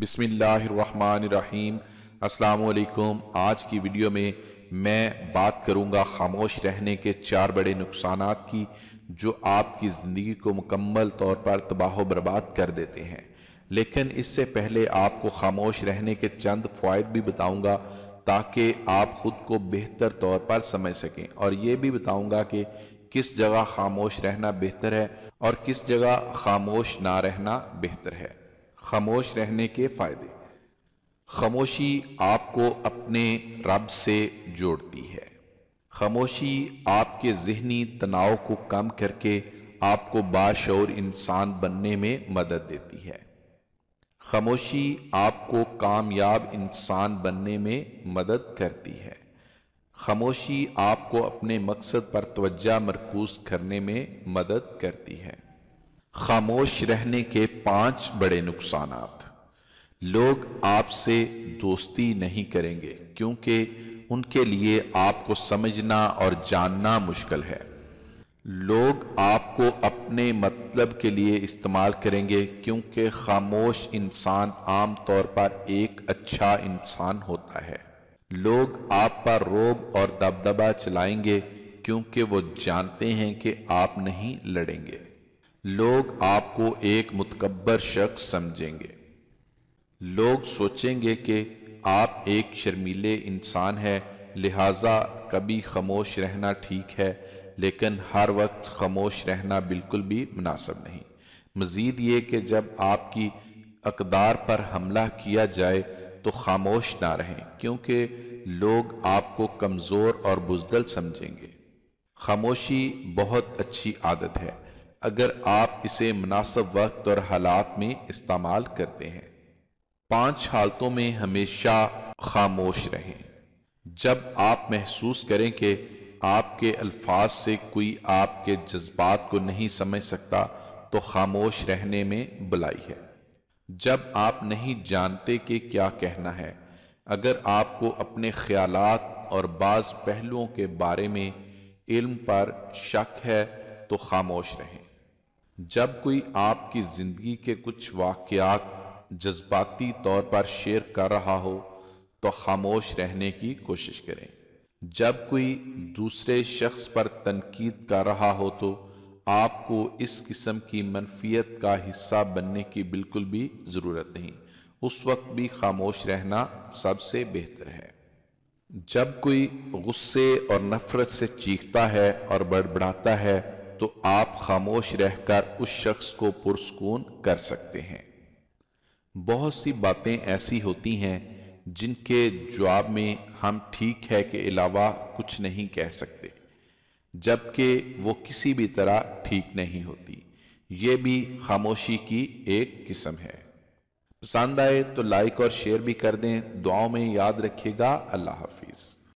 بسم اللہ الرحمن الرحیم۔ السلام علیکم۔ آج کی ویڈیو میں بات کروں گا خاموش رہنے کے 4 بڑے نقصانات کی جو آپ کی زندگی کو مکمل طور پر تباہ و برباد کر دیتے ہیں۔ لیکن اس سے پہلے آپ کو خاموش رہنے کے چند فوائد بھی بتاؤں گا تاکہ آپ خود کو بہتر طور پر سمجھ سکیں، اور یہ بھی بتاؤں گا کہ کس جگہ خاموش رہنا بہتر ہے اور کس جگہ خاموش نہ رہنا بہتر ہے۔ خاموش رہنے کے فائدے۔ خاموشی آپ کو اپنے رب سے جوڑتی ہے۔ خاموشی آپ کے ذہنی تناؤ کو کم کر کے آپ کو باشعور انسان بننے میں مدد دیتی ہے۔ خاموشی آپ کو کامیاب انسان بننے میں مدد کرتی ہے۔ خاموشی آپ کو اپنے مقصد پر توجہ مرکوز کرنے میں مدد کرتی ہے۔ خاموش رہنے کے 5 بڑے نقصانات۔ لوگ آپ سے دوستی نہیں کریں گے کیونکہ ان کے لیے آپ کو سمجھنا اور جاننا مشکل ہے۔ لوگ آپ کو اپنے مطلب کے لیے استعمال کریں گے کیونکہ خاموش انسان عام طور پر ایک اچھا انسان ہوتا ہے۔ لوگ آپ پر رعب اور دبدبہ چلائیں گے کیونکہ وہ جانتے ہیں کہ آپ نہیں لڑیں گے۔ لوگ آپ کو ایک متکبر شخص سمجھیں گے۔ لوگ سوچیں گے کہ آپ ایک شرمیلے انسان ہیں، لہٰذا کبھی خاموش رہنا ٹھیک ہے، لیکن ہر وقت خاموش رہنا بالکل بھی مناسب نہیں۔ مزید یہ کہ جب آپ کی اقدار پر حملہ کیا جائے تو خاموش نہ رہیں کیونکہ لوگ آپ کو کمزور اور بزدل سمجھیں گے۔ خاموشی بہت اچھی عادت ہے اگر آپ اسے مناسب وقت اور حالات میں استعمال کرتے ہیں۔ 5 حالتوں میں ہمیشہ خاموش رہیں۔ جب آپ محسوس کریں کہ آپ کے الفاظ سے کوئی آپ کے جذبات کو نہیں سمجھ سکتا تو خاموش رہنے میں بھلائی ہے۔ جب آپ نہیں جانتے کہ کیا کہنا ہے، اگر آپ کو اپنے خیالات اور بعض پہلوؤں کے بارے میں علم پر شک ہے تو خاموش رہیں۔ جب کوئی آپ کی زندگی کے کچھ واقعات جذباتی طور پر شیئر کر رہا ہو تو خاموش رہنے کی کوشش کریں۔ جب کوئی دوسرے شخص پر تنقید کر رہا ہو تو آپ کو اس قسم کی منفیت کا حصہ بننے کی بالکل بھی ضرورت نہیں، اس وقت بھی خاموش رہنا سب سے بہتر ہے۔ جب کوئی غصے اور نفرت سے چیختا ہے اور بڑبڑاتا ہے تو آپ خاموش رہ کر اس شخص کو پرسکون کر سکتے ہیں۔ بہت سی باتیں ایسی ہوتی ہیں جن کے جواب میں ہم ٹھیک ہے کے علاوہ کچھ نہیں کہہ سکتے، جبکہ وہ کسی بھی طرح ٹھیک نہیں ہوتی۔ یہ بھی خاموشی کی ایک قسم ہے۔ پسند آئے تو لائک اور شیئر بھی کر دیں۔ دعاؤں میں یاد رکھیے گا۔ اللہ حافظ۔